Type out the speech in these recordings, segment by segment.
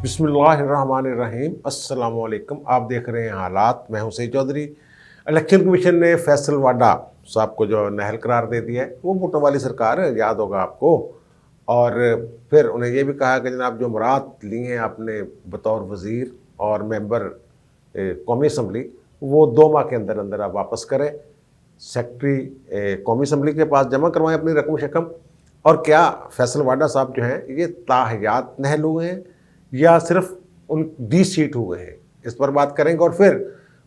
बिस्मिल्लाहिर्रहमानिर्रहीम। अस्सलाम वालेकुम। आप देख रहे हैं हालात। मैं हूं सईद चौधरी। इलेक्शन कमीशन ने फैसल वाडा साहब को जो नाअहल करार दे दिया है, वो भुट्टो वाली सरकार है, याद होगा आपको। और फिर उन्हें ये भी कहा कि जनाब जो मुराद ली हैं आपने बतौर वज़ीर और मेंबर कौमी असम्बली, वो 2 माह के अंदर अंदर आप वापस करें, सेक्रेटरी कौमी असम्बली के पास जमा करवाएं अपनी रकम शकम। और क्या फैसल वाडा साहब जो हैं ये ताहयात नाअहल हुए हैं या सिर्फ उन 20 सीट हुए हैं, इस पर बात करेंगे। और फिर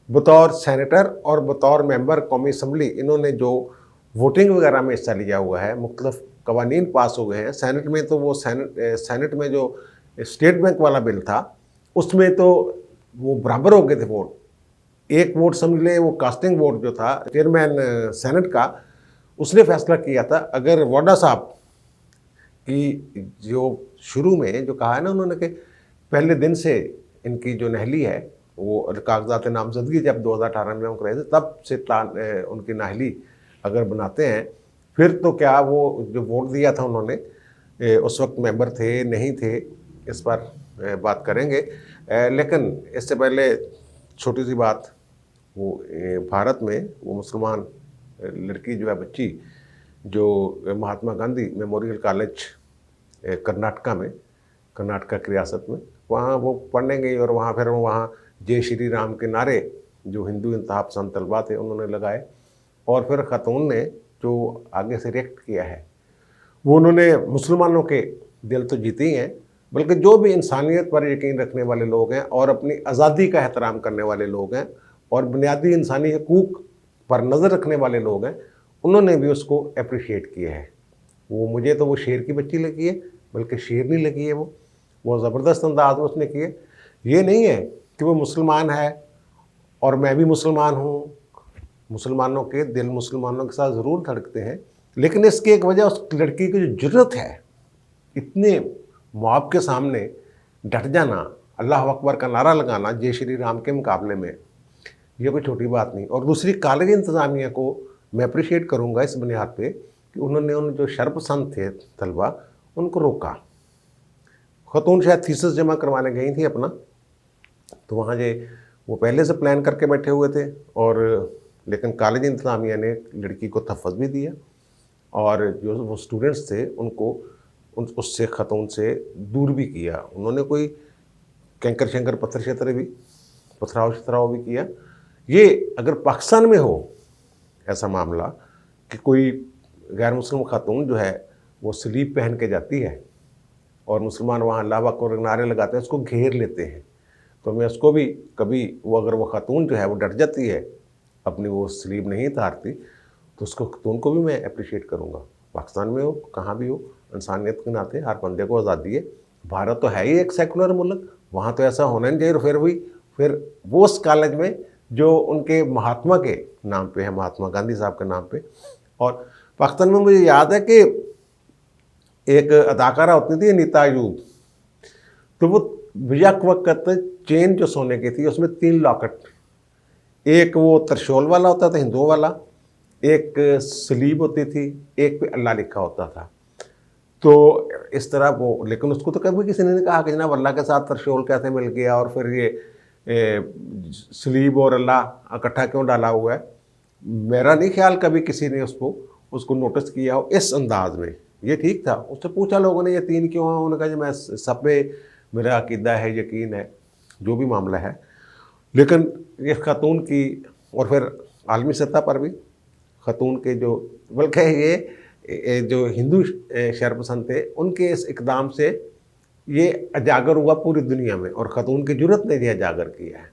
बतौर सेनेटर और बतौर मेंबर कौमी असम्बली इन्होंने जो वोटिंग वगैरह में हिस्सा लिया हुआ है, मुख्तलिफ कवानीन पास हुए हैं। सेनेट में तो वो सेनेट में जो स्टेट बैंक वाला बिल था उसमें तो वो बराबर हो गए थे वोट। एक वोट समझ लें, वो कास्टिंग वोट जो था चेयरमैन सेनेट का, उसने फैसला किया था अगर वाडा साहब की जो शुरू में जो कहा है ना उन्होंने कि पहले दिन से इनकी जो नाअहली है वो कागजात नामजदगी जब 2018 में हम कराए थे तब से उनकी नाअहली अगर बनाते हैं, फिर तो क्या वो जो वोट दिया था उन्होंने उस वक्त मेंबर थे नहीं थे, इस पर बात करेंगे। लेकिन इससे पहले छोटी सी बात, वो भारत में वो मुसलमान लड़की जो है बच्ची जो महात्मा गांधी मेमोरियल कॉलेज कर्नाटका में, कर्नाटका की रियासत में, वहाँ वो पढ़ने गई और वहाँ फिर वहाँ जय श्री राम के नारे जो हिंदू इंतहा पसंद तलबा थे उन्होंने लगाए। और फिर ख़ातून ने जो आगे से रिएक्ट किया है वो उन्होंने मुसलमानों के दिल तो जीते ही हैं, बल्कि जो भी इंसानियत पर यकीन रखने वाले लोग हैं और अपनी आज़ादी का एहतराम करने वाले लोग हैं और बुनियादी इंसानी हकूक़ पर नज़र रखने वाले लोग हैं, उन्होंने भी उसको अप्रिशिएट किया है। वो मुझे तो वो शेर की बच्ची लगी है, बल्कि शेर नहीं लगी है, वो ज़बरदस्त अंदाज में उसने किए। ये नहीं है कि वो मुसलमान है और मैं भी मुसलमान हूँ, मुसलमानों के दिल मुसलमानों के साथ ज़रूर धड़कते हैं, लेकिन इसकी एक वजह उस लड़की की जो जुर्रत है, इतने मौब के सामने डट जाना, अल्लाह अकबर का नारा लगाना जय श्री राम के मुकाबले में, ये कोई छोटी बात नहीं। और दूसरी, कॉलेज इंतज़ामिया को मैं अप्रिशिएट करूँगा इस बुनियाद पे कि उन्होंने उन जो शरपसंद थे तलबा उनको रोका। ख़ातून शायद थीसिस जमा करवाने गई थी अपना, तो वहाँ जे वो पहले से प्लान करके बैठे हुए थे, और लेकिन कॉलेज इंतज़ामिया ने लड़की को तहफ़्फ़ुज़ भी दिया और जो वो स्टूडेंट्स थे उनको उससे ख़ातून से दूर भी किया। उन्होंने कोई कैंकर शंकर पत्थर शत्थर भी पथराव शथराव भी किया। ये अगर पाकिस्तान में हो ऐसा मामला कि कोई गैर मुस्लिम ख़ातून जो है वो स्लीव पहन के जाती है और मुसलमान वहाँ अल्लाह अकबर नारे लगाते हैं, उसको घेर लेते हैं, तो मैं उसको भी कभी वो अगर वो ख़ातून जो है वो डट जाती है, अपनी वो स्लीव नहीं उतारती, तो उसको ख़ातून को भी मैं अप्रिशिएट करूँगा। पाकिस्तान में हो कहाँ भी हो, इंसानियत के नाते हर बंदे को आज़ादी है। भारत तो है ही एक सेकुलर मुल्क, वहाँ तो ऐसा होना नहीं चाहिए। फिर वो उस कॉलेज में जो उनके महात्मा के नाम पे है, महात्मा गांधी साहब के नाम पे। और पाकिस्तान में मुझे याद है कि एक अदाकारा होती थी अनीता अयूब, तो वो यक वक्त चेन जो सोने की थी उसमें 3 लॉकेट, एक वो त्रिशूल वाला होता था हिंदुओं वाला, एक सलीब होती थी, एक पे अल्लाह लिखा होता था। तो इस तरह वो, लेकिन उसको तो कभी किसी ने नहीं कहा कि जनाब अल्लाह के साथ त्रिशूल कैसे मिल गया और फिर ये सलीब और अल्लाह इकट्ठा क्यों डाला हुआ है। मेरा नहीं ख्याल कभी किसी ने उसको नोटिस किया हो इस अंदाज में। ये ठीक था, उससे पूछा लोगों ने ये 3 क्यों हैं, उन्होंने कहा जी मैं सब पे मेरा अकीदा है, यकीन है, जो भी मामला है। लेकिन ये ख़ातून की, और फिर आलमी सतह पर भी ख़ातून के जो, बल्कि ये जो हिंदू शरपसंद थे उनके इस इकदाम से ये अजागर हुआ पूरी दुनिया में, और ख़ातून की जुर्रत ने ये अजागर किया है।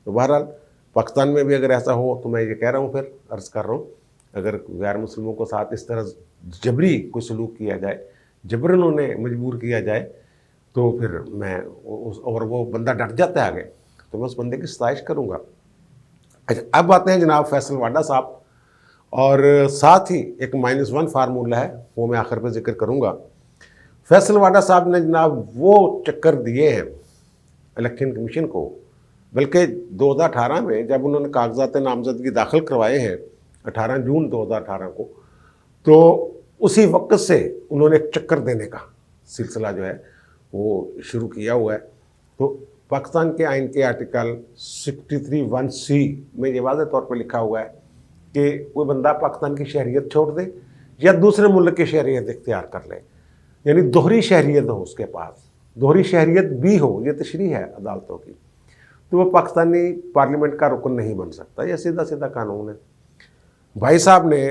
तो बहरहाल पाकिस्तान में भी अगर ऐसा हो तो मैं ये कह रहा हूँ, फिर अर्ज़ कर रहा हूँ, अगर गैर मुस्लिमों को साथ इस तरह जबरी कोई सलूक किया जाए, जबरन उन्हें मजबूर किया जाए, तो फिर मैं और वो बंदा डट जाता है आगे, तो मैं उस बंदे की सताइश करूँगा। अच्छा, अब आते हैं जनाब फैसल वाडा साहब, और साथ ही एक -1 फार्मूला है वो मैं आखिर पर जिक्र करूँगा। फैसल वाडा साहब ने जनाब वो चक्कर दिए हैं इलेक्शन कमीशन को, बल्कि 2018 में जब उन्होंने कागजात नामजदगी दाखिल करवाए हैं 18 जून 2018 को, तो उसी वक्त से उन्होंने एक चक्कर देने का सिलसिला जो है वो शुरू किया हुआ है। तो पाकिस्तान के आइन के आर्टिकल 63(1)(c) में ये वाज़ेह तौर पर लिखा हुआ है कि कोई बंदा पाकिस्तान की शहरियत छोड़ दे या दूसरे मुल्क की शहरियत इख्तियार कर ले, यानी दोहरी शहरियत हो उसके पास, दोहरी शहरियत भी हो, ये तशरीह है अदालतों की, तो वो पाकिस्तानी पार्लियामेंट का रुकन नहीं बन सकता। यह सीधा सीधा कानून है। भाई साहब ने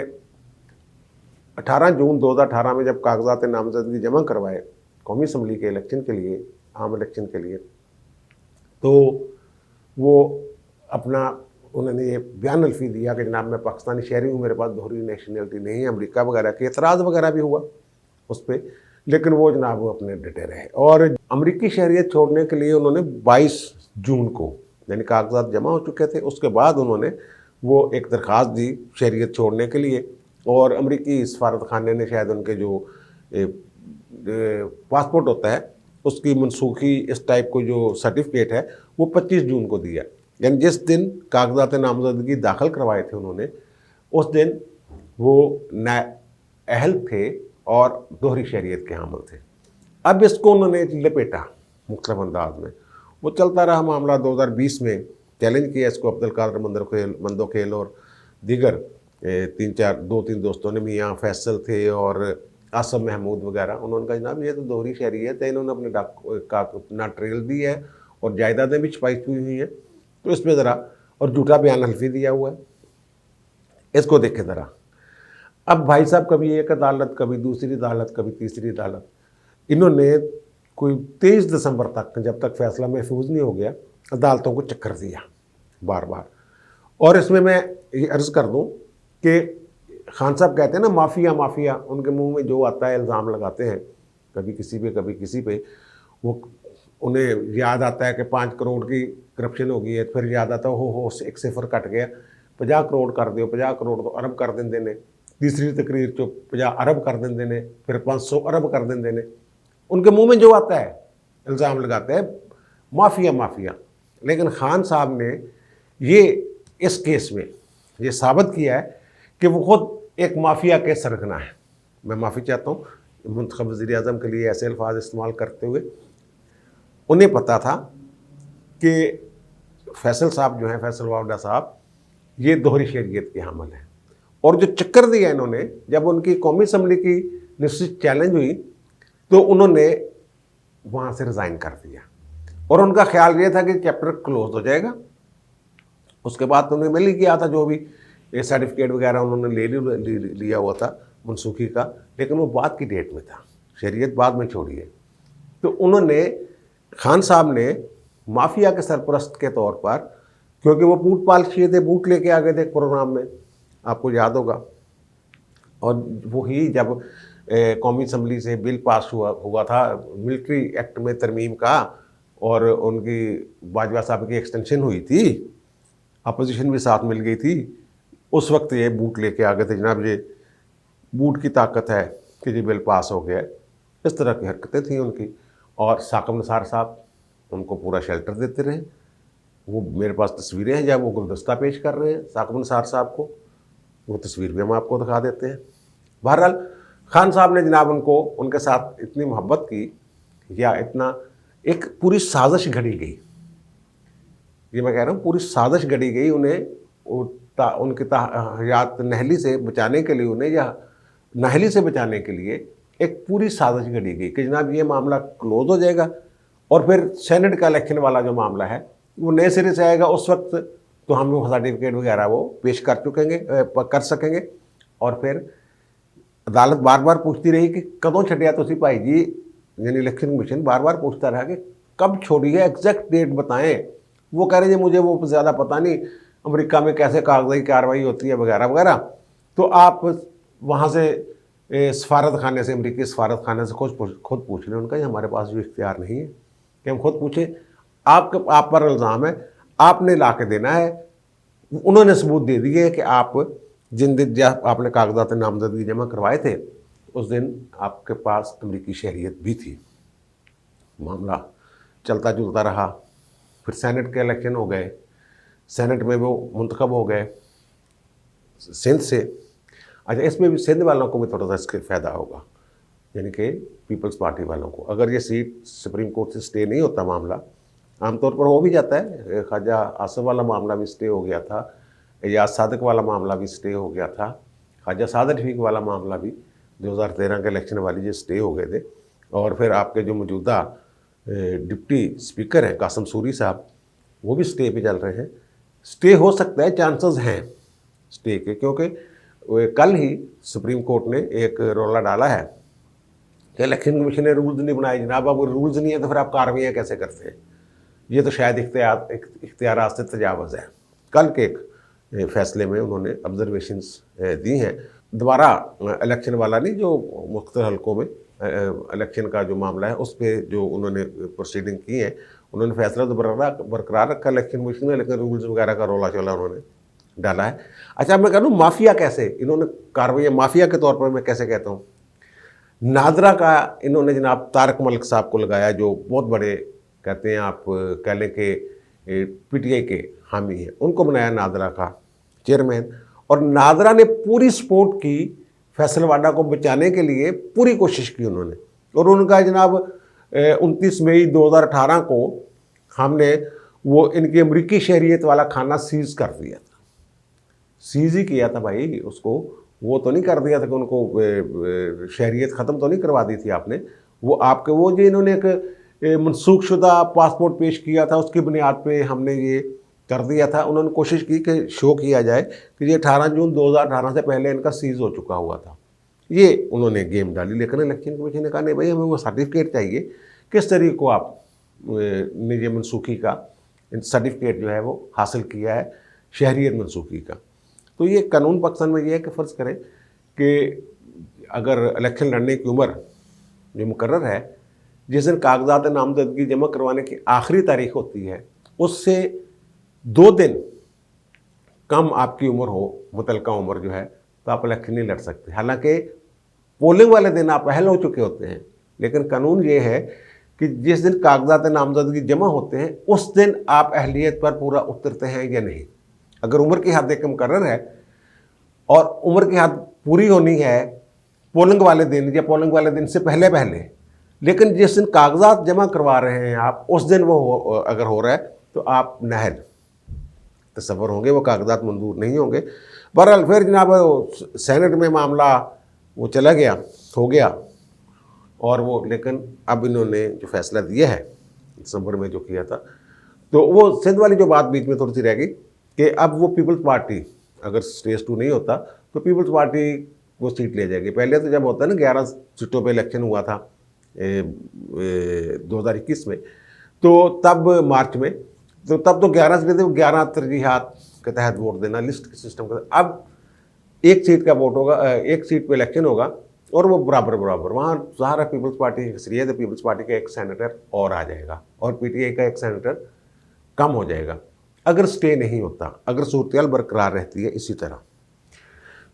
18 जून 2018 में जब कागजात नामजदगी जमा करवाए कौमी असम्बली के इलेक्शन के लिए, आम इलेक्शन के लिए, तो वो अपना उन्होंने ये बयान अल्फी दिया कि जनाब मैं पाकिस्तानी शहरी हूँ, मेरे पास दोहरी नेशनलिटी नहीं है। अमेरिका वगैरह के एतराज़ वगैरह भी हुआ उस पर, लेकिन वो जनाब वो अपने डटे रहे। और अमेरिकी शहरियत छोड़ने के लिए उन्होंने 22 जून को, यानी कागजात जमा हो चुके थे, उसके बाद उन्होंने वो एक दरख्वास्त दी शहरियत छोड़ने के लिए, और अमेरिकी सफारत खाने ने शायद उनके जो पासपोर्ट होता है उसकी मनसूखी इस टाइप को जो सर्टिफिकेट है वो 25 जून को दिया। यानी जिस दिन कागजात नामजदगी दाखिल करवाए थे उन्होंने, उस दिन वो नाअहल थे और दोहरी शहरियत के हामिल थे। अब इसको उन्होंने लपेटा मुख्तलिफ अंदाज में, वो चलता रहा मामला। 2020 में चैलेंज किया इसको अब्दुल कादर मंदोखेल और दीगर 2-3 दोस्तों ने, मियाँ फैसल थे और आसम महमूद वगैरह। उन्होंने कहा जनाब ये तो दोहरी शहरियत है, इन्होंने अपने अपना ट्रेल दी है और जायदादें भी छपाई हुई हैं, तो इसमें ज़रा, और झूठा बयान हल्फी दिया हुआ है, इसको देखे ज़रा। अब भाई साहब कभी एक अदालत, कभी दूसरी अदालत, कभी तीसरी अदालत, इन्होंने कोई 23 दिसंबर तक, जब तक फैसला महफूज नहीं हो गया, अदालतों को चक्कर दिया बार बार। और इसमें मैं ये अर्ज़ कर दूं कि खान साहब कहते हैं ना माफिया माफिया, उनके मुंह में जो आता है इल्ज़ाम लगाते हैं, कभी किसी पे कभी किसी पे। वो उन्हें याद आता है कि 5 करोड़ की करप्शन हो गई है, फिर याद आता है हो एक सिफर कट गया, 50 करोड़ कर दो, 50 करोड़ तो अरब कर देंगे ने, तीसरी तकरीर चो 50 अरब कर देंगे ने, फिर 500 अरब कर देंगे ने। उनके मुंह में जो आता है इल्ज़ाम लगाते हैं माफिया माफिया। लेकिन खान साहब ने ये इस केस में ये साबित किया है कि वो खुद एक माफिया के सरगना है। मैं माफ़ी चाहता हूँ मुंतखब वज़ीर आज़म के लिए ऐसे अल्फाज इस्तेमाल करते हुए। उन्हें पता था कि फैसल साहब जो हैं, फैसल वावडा साहब, ये दोहरी शहरियत के हामिल हैं, और जो चक्कर दिया इन्होंने, जब उनकी कौमी असम्बली की निश्चित चैलेंज हुई तो उन्होंने वहाँ से रिज़ाइन कर दिया, और उनका ख्याल ये था कि चैप्टर क्लोज हो जाएगा। उसके बाद तो उन्हें मिल ही गया था जो भी सर्टिफिकेट वगैरह उन्होंने लिया हुआ था मनसूखी का, लेकिन वो बाद की डेट में था, शहरियत बाद में छोड़ी है। तो उन्होंने, खान साहब ने माफिया के सरपरस्त के तौर पर, क्योंकि वो बूट पालशिए थे, बूट लेके आ गए थे प्रोग्राम में, आपको याद होगा, और वही जब कौमी असम्बली से बिल पास हुआ था मिलिट्री एक्ट में तरमीम का, और उनकी बाजवा साहब की एक्सटेंशन हुई थी, अपोजिशन भी साथ मिल गई थी, उस वक्त ये बूट लेके आ गए थे जनाब, ये बूट की ताकत है कि ये बिल पास हो गया। इस तरह की हरकतें थी उनकी। और साकिब निसार साहब उनको पूरा शेल्टर देते रहे। वो मेरे पास तस्वीरें हैं जब वो गुलदस्ता पेश कर रहे हैं साकिब निसार साहब को, वो तस्वीर भी हम आपको दिखा देते हैं। बहरहाल खान साहब ने जनाब उनको, उनके साथ इतनी मोहब्बत की, या इतना, एक पूरी साजिश घड़ी गई, ये मैं कह रहा हूँ पूरी साजिश घड़ी गई उन्हें उनकी याद नहली से बचाने के लिए, उन्हें या नाहली से बचाने के लिए एक पूरी साजिश घड़ी गई कि जनाब ये मामला क्लोज हो जाएगा, और फिर सेनेट का इलेक्शन वाला जो मामला है वो नए सिरे से आएगा। उस वक्त तो हम वो सर्टिफिकेट वगैरह वो पेश कर सकेंगे। और फिर अदालत बार बार पूछती रही कि कदों छड़िया तुसी भाई जी, यानी इलेक्शन कमीशन बार बार पूछता रहा कि कब छोड़ी है, एग्जैक्ट डेट बताएं। वो कह रहे जी मुझे वो ज़्यादा पता नहीं, अमेरिका में कैसे कागजी कार्रवाई होती है वगैरह वगैरह, तो आप वहाँ से सफारत खाने से, अमेरिकी सफारत खाने से खुद पूछ लें। उनका हमारे पास भी इख्तियार नहीं है कि हम खुद पूछें, आप पर इल्ज़ाम है, आपने ला के देना है। उन्होंने सबूत दे दिए कि आप जिन दिन जब आपने कागजात नामजदगी जमा करवाए थे उस दिन आपके पास अमेरिकी शहरियत भी थी। मामला चलता जुलता रहा, फिर सेनेट के इलेक्शन हो गए, सेनेट में वो मुंतखब हो गए सिंध से। अच्छा, इसमें भी सिंध वालों को भी थोड़ा सा इसके फ़ायदा होगा, यानी कि पीपल्स पार्टी वालों को। अगर ये सीट सुप्रीम कोर्ट से स्टे नहीं होता मामला, आमतौर पर हो भी जाता है। ख्वाजा आसिफ वाला मामला भी स्टे हो गया था, एजाज सादिक वाला मामला भी स्टे हो गया था, ख्वाजा सादत रफीक वाला मामला भी 2013 के इलेक्शन वाली जो स्टे हो गए थे। और फिर आपके जो मौजूदा डिप्टी स्पीकर हैं कासिम सूरी साहब, वो भी स्टे पे चल रहे हैं। स्टे हो सकता है, चांसेस हैं स्टे के, क्योंकि कल ही सुप्रीम कोर्ट ने एक रोला डाला है कि इलेक्शन कमीशन ने रूल्स नहीं बनाए। जनाब, अब रूल्स नहीं है तो फिर आप कार्रवाइयाँ कैसे करते हैं? ये तो शायद इख्तियार से तजावज़ है। कल के एक फैसले में उन्होंने ऑब्जर्वेशंस दी हैं। दोबारा इलेक्शन वाला नहीं, जो मुख्तलिफ हल्कों में इलेक्शन का जो मामला है उस पर जो उन्होंने प्रोसीडिंग की है, उन्होंने फैसला तो बरकरार रखा इलेक्शन कमीशन ने, लेकिन रूल्स वगैरह का रोला चोला उन्होंने डाला है। अच्छा, मैं कह रहा हूँ माफिया कैसे इन्होंने कार्रवाई, माफिया के तौर पर मैं कैसे कहता हूँ, नादरा का इन्होंने जनाब तारक मलिक साहब को लगाया, जो बहुत बड़े कहते हैं, आप कह लें कि पीटीआई के हामी हैं, उनको बनाया नादरा का चेयरमैन। और नादरा ने पूरी सपोर्ट की फैसलवाडा को बचाने के लिए, पूरी कोशिश की उन्होंने। और उनका जनाब 29 मई 2018 को हमने वो इनकी अमरीकी शहरियत वाला खाना सीज़ कर दिया था। सीज़ ही किया था भाई उसको, वो तो नहीं कर दिया था कि उनको शहरियत ख़त्म तो नहीं करवा दी थी आपने। वो आपके वो जो इन्होंने एक मनसूखशुदा पासपोर्ट पेश किया था, उसकी बुनियाद पे हमने ये कर दिया था। उन्होंने कोशिश की कि शो किया जाए कि ये 18 जून 2018 से पहले इनका सीज़ हो चुका हुआ था। ये उन्होंने गेम डाली, लेकिन इलेक्शन कमीशन ने कहा नहीं भाई, हमें वो सर्टिफिकेट चाहिए, किस तरीके को आप निजी मनसूखी का सर्टिफिकेट जो है वो हासिल किया है, शहरियत मनसूखी का। तो ये कानून पाकिस्तान में ये है कि फ़र्ज़ करें कि अगर इलेक्शन लड़ने की उम्र जो मुकर्रर है, जिस दिन कागजात नामजदगी जमा करवाने की आखिरी तारीख होती है, उससे 2 दिन कम आपकी उम्र हो, मुतलका उम्र जो है, तो आप इलेक्शन नहीं लड़ सकते। हालांकि पोलिंग वाले दिन आप अहल हो चुके होते हैं, लेकिन कानून ये है कि जिस दिन कागजात नामजदगी जमा होते हैं उस दिन आप अहलियत पर पूरा उतरते हैं या नहीं। अगर उम्र की हद एक मुकर्रर है और उम्र की हद पूरी होनी है पोलिंग वाले दिन या पोलिंग वाले दिन से पहले पहले, लेकिन जिस दिन कागजात जमा करवा रहे हैं आप, उस दिन वो अगर हो रहा है तो आप नाअहल तस्वर होंगे, वो कागजात मंजूर नहीं होंगे। बहरहाल फिर जनाब सेनेट में मामला वो चला गया, हो गया, और वो लेकिन अब इन्होंने जो फैसला दिया है दिसंबर में जो किया था, तो वो सिंध वाली जो बात बीच में थोड़ी सी रह गई कि अब वो पीपल्स पार्टी अगर स्टेज 2 नहीं होता तो पीपल्स पार्टी वो सीट ले जाएगी। पहले तो जब होता है ना 11 सीटों पे इलेक्शन हुआ था 2021 में, तो तब मार्च में, तो तब तो 11 सीटें थे, 11 तरजीहात के तहत वोट देना, लिस्ट के सिस्टम का। अब एक सीट का वोट होगा, एक सीट पे इलेक्शन होगा और वो बराबर वहाँ ज़ाहिर है पीपल्स पार्टी की अक्सरियत है, पीपल्स पार्टी का एक सेनेटर और आ जाएगा और पीटीआई का एक सेनेटर कम हो जाएगा अगर स्टे नहीं होता, अगर सूरत बरकरार रहती है इसी तरह।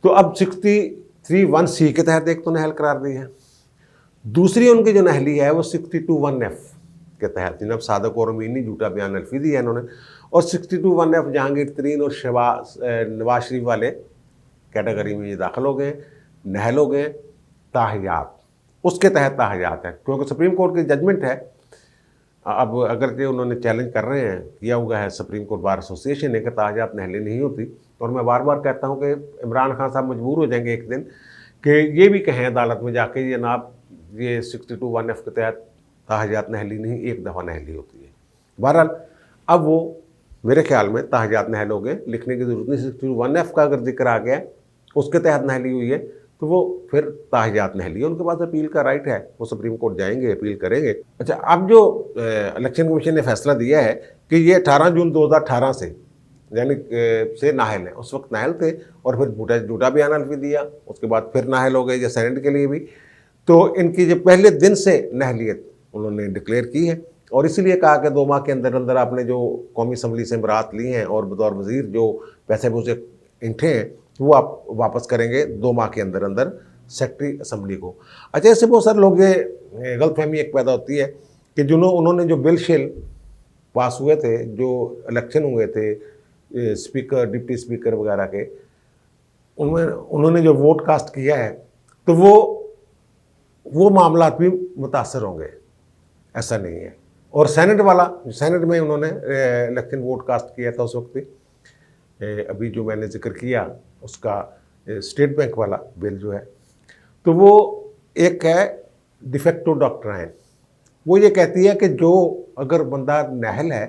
तो अब 63(1)(c) के तहत एक तो नहल करार दी है, दूसरी उनकी जो नहली है वो 62(1)(f) के तहत, जनाब सादक और अमीनी झूठा बयान अल्फी दिया है इन्होंने। और 62(1)(f) जहांगीर तरीन और नवाज शरीफ वाले कैटेगरी में ये दाखिल हो गए, नहल हो गए। ताहियात उसके तहत ताहियात है, क्योंकि सुप्रीम कोर्ट की जजमेंट है। अब अगर जो उन्होंने चैलेंज कर रहे हैं, किया हुआ है सुप्रीम कोर्ट बार एसोसिएशन ने कि ताहियात नहलें नहीं होती, और मैं बार बार कहता हूं कि इमरान खान साहब मजबूर हो जाएंगे एक दिन कि ये भी कहें अदालत में जाके ये जनाब ये 62(1)(f) के तहत ताहियात नहली नहीं, एक दफ़ा नहली होती है। बहरहाल अब वो मेरे ख्याल में ताहियात नहल हो गए, लिखने की ज़रूरत नहीं। 62(1)(f) का अगर जिक्र आ गया उसके तहत नहली हुई है तो वो फिर ताहियात नहली है, उनके पास अपील का राइट है, वो सुप्रीम कोर्ट जाएंगे, अपील करेंगे। अच्छा, अब जो इलेक्शन कमीशन ने फैसला दिया है कि ये 18 जून 2018 से यानी से नाहल है, उस वक्त नाहल थे और फिर झूठा बयान अल्फी दिया, उसके बाद फिर नाहल हो गए या सेनेट के लिए भी। तो इनकी जो पहले दिन से नहलियत उन्होंने डिक्लेयर की है और इसीलिए कहा कि 2 माह के अंदर अंदर आपने जो कौमी असम्बली से बरात ली हैं और बतौर वज़ीर जो पैसे पूसे इंठे हैं वो आप वापस करेंगे 2 माह के अंदर अंदर सेक्रेटरी असम्बली को। अच्छा, इससे बहुत सारे लोग ये गलतफहमी एक पैदा होती है कि उन्होंने जो बिल शिल पास हुए थे, जो इलेक्शन हुए थे स्पीकर डिप्टी स्पीकर वगैरह के, उनमें उन्होंने जो वोट कास्ट किया है तो वो मामला भी मुतासर होंगे, ऐसा नहीं है। और सेनेट वाला, सेनेट में उन्होंने इलेक्शन वोट कास्ट किया था उस वक्त भी, अभी जो मैंने जिक्र किया उसका स्टेट बैंक वाला बिल जो है, तो वो एक है डिफेक्टो डॉक्ट्राइन। वो ये कहती है कि जो अगर बंदा नाअहल है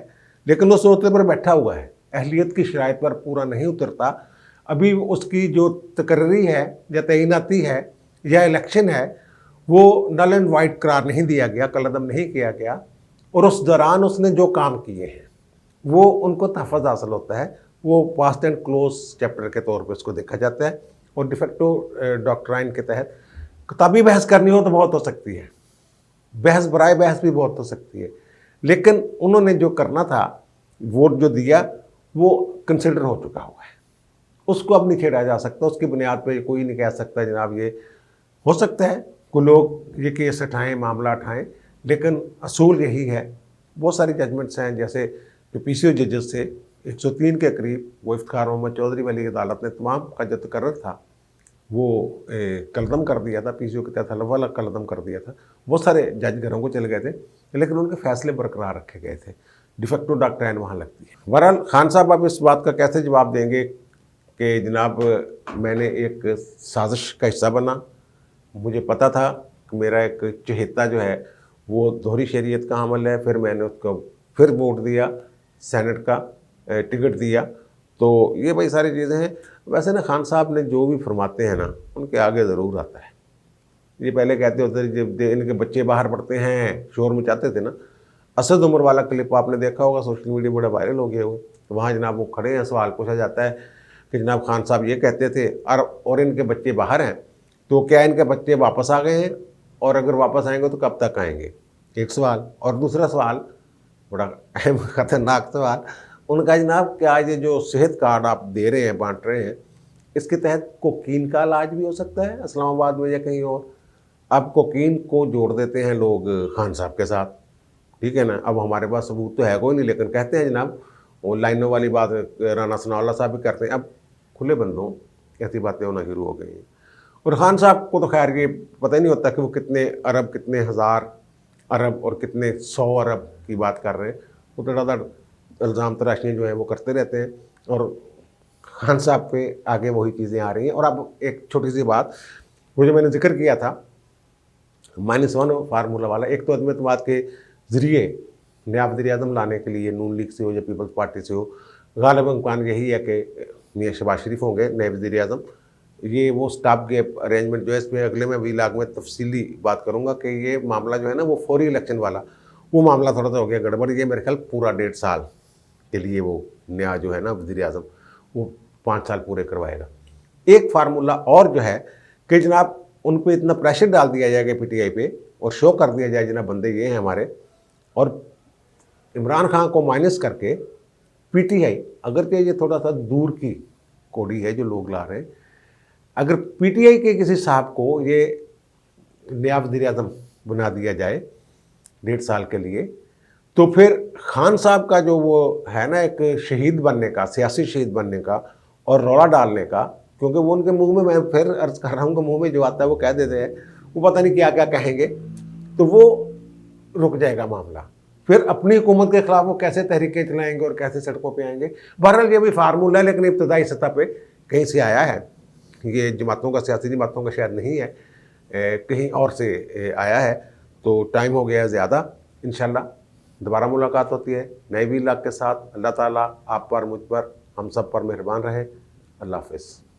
लेकिन उस ओहदे पर बैठा हुआ है, अहलियत की शराइत पर पूरा नहीं उतरता, अभी उसकी जो तकर्री है या तैनाती है या इलेक्शन है वो नल एंड वाइट करार नहीं दिया गया, कलअदम नहीं किया गया, और उस दौरान उसने जो काम किए हैं वो उनको तहफ़्फ़ुज़ हासिल होता है, वो पास्ट एंड क्लोज चैप्टर के तौर पे उसको देखा जाता है। और डिफेक्टो डॉक्ट्राइन के तहत किताबी बहस करनी हो तो बहुत हो सकती है, बहस बराए बहस भी बहुत हो सकती है, लेकिन उन्होंने जो करना था, वोट जो दिया वो कंसिडर हो चुका हुआ है, उसको अब नहीं छेड़ा जा सकता, उसकी बुनियाद पे कोई नहीं कह सकता जनाब ये हो सकता है कोई लोग ये केस उठाएँ, मामला उठाएँ, लेकिन असूल यही है। बहुत सारी जजमेंट्स हैं, जैसे जो PCO जजेस थे 103 के करीब, वो इफ्तिखार मोहम्मद चौधरी वाली अदालत ने तमाम का जो तकर्रर था वो कलअदम कर दिया था, PCO के तहत हलफ वाला कलअदम कर दिया था। बहुत सारे जज घरों को चले गए थे, लेकिन उनके फैसले बरकरार रखे गए थे। डिफेक्टो डॉक्ट्राइन वहाँ लगती है। बहरहाल खान साहब अब इस बात का कैसे जवाब देंगे कि जनाब मैंने एक साजिश का हिस्सा बना, मुझे पता था कि मेरा एक चहेता जो है वो दोहरी शरीयत का हामिल है, फिर मैंने उसको फिर वोट दिया, सेनेट का टिकट दिया, तो ये भाई सारी चीज़ें हैं। वैसे ना खान साहब ने जो भी फरमाते हैं ना उनके आगे ज़रूर आता है। ये पहले कहते होते थे जब इनके बच्चे बाहर पढ़ते हैं शोर मचाते थे ना, असद उमर वाला क्लिप आपने देखा होगा, सोशल मीडिया बड़ा वायरल हो गया हुआ, तो वहाँ जनाब वो खड़े हैं, सवाल पूछा जाता है कि जनाब खान साहब ये कहते थे और इनके बच्चे बाहर हैं, तो क्या इनके बच्चे वापस आ गए हैं, और अगर वापस आएंगे तो कब तक आएंगे, एक सवाल। और दूसरा सवाल बड़ा अहम ख़तरनाक सवाल उनका, जनाब क्या ये जो सेहत कार्ड आप दे रहे हैं, बांट रहे हैं, इसके तहत कोकीन का इलाज भी हो सकता है इस्लामाबाद में या कहीं और? अब कोकीन को जोड़ देते हैं लोग खान साहब के साथ, ठीक है ना। अब हमारे पास सबूत तो है कोई नहीं, लेकिन कहते हैं जनाब, वो लाइनों वाली बात राना सनाउल्लाह साहब भी करते हैं। अब खुले बंदों ऐसी बातें होना शुरू हो गई हैं। और खान साहब को तो खैर ये पता ही नहीं होता कि वो कितने अरब, कितने हज़ार अरब और कितने 100 अरब की बात कर रहे हैं। वो तो ज़्यादा इल्ज़ाम तराशियाँ जो है वो करते रहते हैं, और खान साहब पे आगे वही चीज़ें आ रही हैं। और अब एक छोटी सी बात, वो जो मैंने जिक्र किया था -1 फार्मूला वाला, एक तो अदम-ए-एतमाद के ज़रिए नायब वज़ीर-ए-आज़म लाने के लिए नून लीग से हो या पीपल्स पार्टी से हो, गालिबन इम्कान यही है कि मियाँ शहबाज शरीफ होंगे नायब वज़ीर-ए-आज़म। ये वो स्टॉप गैप अरेंजमेंट जो है, इसमें अगले में व्लॉग में तफसीली बात करूँगा कि ये मामला जो है ना वो फौरी इलेक्शन वाला, वो मामला थोड़ा सा हो गया गड़बड़। ये मेरे ख्याल पूरा 1.5 साल के लिए वो नया जो है ना वज़ीर-ए-आज़म वो 5 साल पूरे करवाएगा। एक फार्मूला और जो है कि जनाब उन पर इतना प्रेशर डाल दिया जाएगा PTI पे, और शो कर दिया जाए जनाब बंदे ये हैं हमारे, और इमरान खान को माइनस करके PTI, अगर कि ये थोड़ा सा दूर की कोड़ी है जो लोग ला रहे हैं, अगर PTI के किसी साहब को ये नायब वज़ीर-ए-आज़म बना दिया जाए 1.5 साल के लिए, तो फिर खान साहब का जो वो है ना एक शहीद बनने का, सियासी शहीद बनने का और रौला डालने का, क्योंकि वो उनके मुंह में, मैं फिर अर्ज़ कर रहा हूँ कि मुंह में जो आता है वो कह देते हैं, वो पता नहीं क्या क्या कहेंगे, तो वो रुक जाएगा मामला। फिर अपनी हुकूमत के खिलाफ वो कैसे तहरीकें चलाएंगे और कैसे सड़कों पे आएंगे। बहरहाल ये भी फार्मूला है, लेकिन इब्तदाई सतह पे कहीं से आया है, ये जमातों का, सियासी जमातों का शायद नहीं है, कहीं और से आया है। तो टाइम हो गया है ज़्यादा, इंशाल्लाह दोबारा मुलाकात होती है नए व्लॉग के साथ। अल्लाह ताला आप पर, मुझ पर, हम सब पर मेहरबान रहे। अल्लाह हाफ़िज़।